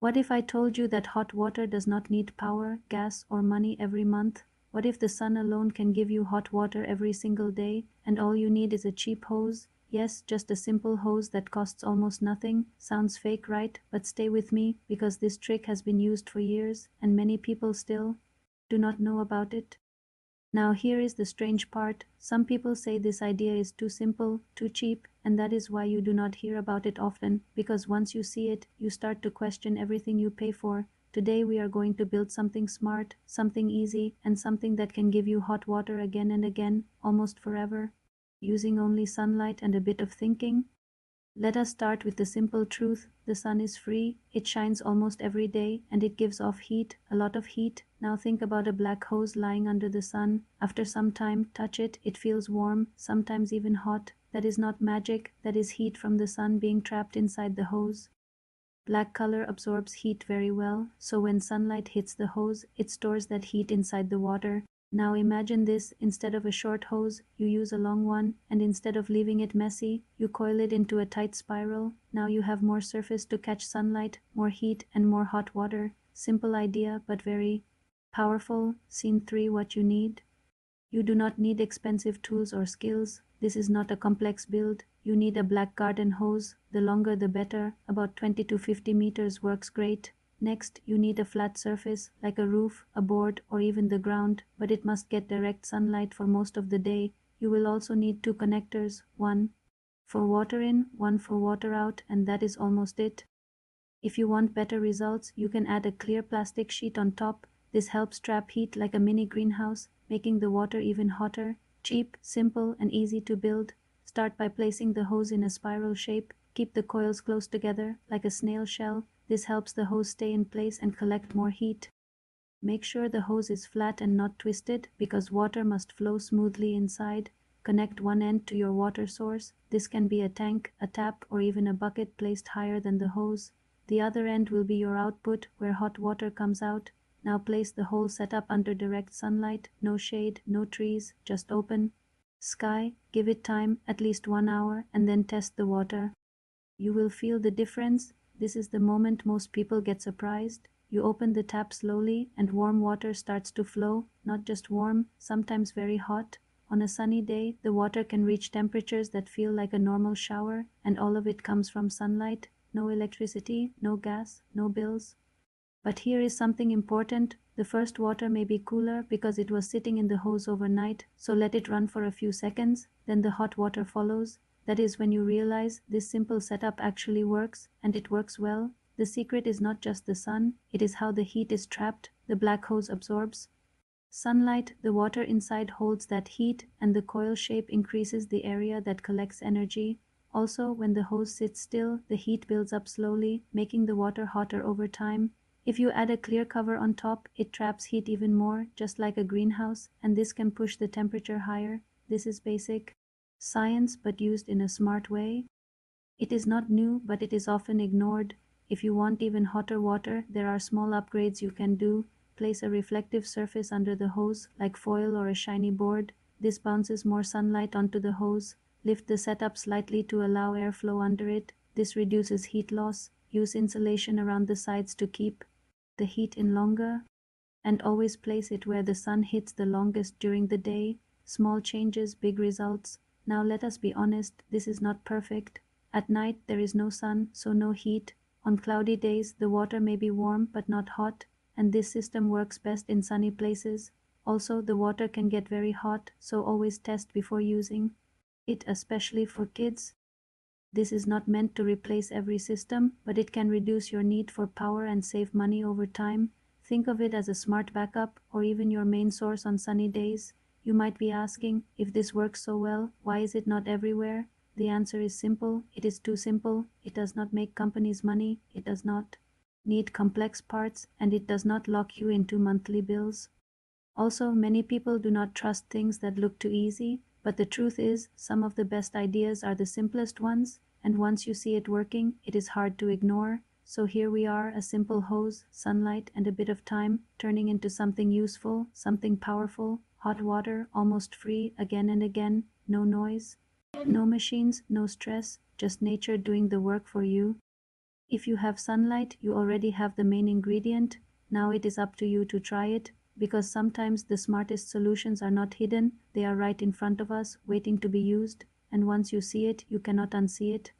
What if I told you that hot water does not need power, gas, or money every month? What if the sun alone can give you hot water every single day, and all you need is a cheap hose? Yes, just a simple hose that costs almost nothing. Sounds fake, right? But stay with me, because this trick has been used for years, and many people still do not know about it. Now here is the strange part. Some people say this idea is too simple, too cheap, and that is why you do not hear about it often, because once you see it, you start to question everything you pay for. Today we are going to build something smart, something easy, and something that can give you hot water again and again, almost forever, using only sunlight and a bit of thinking. Let us start with the simple truth. The sun is free, it shines almost every day, and it gives off heat, a lot of heat. Now think about a black hose lying under the sun. After some time, touch it, it feels warm, sometimes even hot. That is not magic, that is heat from the sun being trapped inside the hose. Black color absorbs heat very well, so when sunlight hits the hose, it stores that heat inside the water. Now imagine this, instead of a short hose, you use a long one, and instead of leaving it messy, you coil it into a tight spiral. Now you have more surface to catch sunlight, more heat, and more hot water. Simple idea, but very powerful. Scene 3: what you need. You do not need expensive tools or skills. This is not a complex build. You need a black garden hose. The longer the better. About 20 to 50 meters works great. Next, you need a flat surface, like a roof, a board, or even the ground, but it must get direct sunlight for most of the day. You will also need two connectors, one for water in, one for water out, and that is almost it. If you want better results, you can add a clear plastic sheet on top. This helps trap heat like a mini greenhouse, making the water even hotter. Cheap, simple, and easy to build. Start by placing the hose in a spiral shape. Keep the coils close together, like a snail shell. This helps the hose stay in place and collect more heat. Make sure the hose is flat and not twisted, because water must flow smoothly inside. Connect one end to your water source. This can be a tank, a tap, or even a bucket placed higher than the hose. The other end will be your output, where hot water comes out. Now place the whole setup under direct sunlight, no shade, no trees, just open sky. Give it time, at least 1 hour, and then test the water. You will feel the difference. This is the moment most people get surprised. You open the tap slowly, and warm water starts to flow, not just warm, sometimes very hot. On a sunny day, the water can reach temperatures that feel like a normal shower, and all of it comes from sunlight. No electricity, no gas, no bills. But here is something important. The first water may be cooler because it was sitting in the hose overnight, so let it run for a few seconds, then the hot water follows. That is when you realize this simple setup actually works, and it works well. The secret is not just the sun, it is how the heat is trapped. The black hose absorbs sunlight, the water inside holds that heat, and the coil shape increases the area that collects energy. Also, when the hose sits still, the heat builds up slowly, making the water hotter over time. If you add a clear cover on top, it traps heat even more, just like a greenhouse, and this can push the temperature higher. This is basic science, but used in a smart way. It is not new, but it is often ignored. If you want even hotter water, there are small upgrades you can do. Place a reflective surface under the hose, like foil or a shiny board. This bounces more sunlight onto the hose. Lift the setup slightly to allow airflow under it. This reduces heat loss. Use insulation around the sides to keep the heat in longer. And always place it where the sun hits the longest during the day. Small changes, big results. Now let us be honest, this is not perfect. At night there is no sun, so no heat. On cloudy days the water may be warm but not hot, and this system works best in sunny places. Also, the water can get very hot, so always test before using it, especially for kids. This is not meant to replace every system, but it can reduce your need for power and save money over time. Think of it as a smart backup, or even your main source on sunny days. You might be asking, if this works so well, why is it not everywhere? The answer is simple. It is too simple. It does not make companies money. It does not need complex parts, and it does not lock you into monthly bills. Also, many people do not trust things that look too easy, but the truth is, some of the best ideas are the simplest ones, and once you see it working, it is hard to ignore. So here we are, a simple hose, sunlight, and a bit of time, turning into something useful, something powerful. Hot water, almost free, again and again, no noise, no machines, no stress, just nature doing the work for you. If you have sunlight, you already have the main ingredient. Now it is up to you to try it, because sometimes the smartest solutions are not hidden, they are right in front of us, waiting to be used, and once you see it, you cannot unsee it.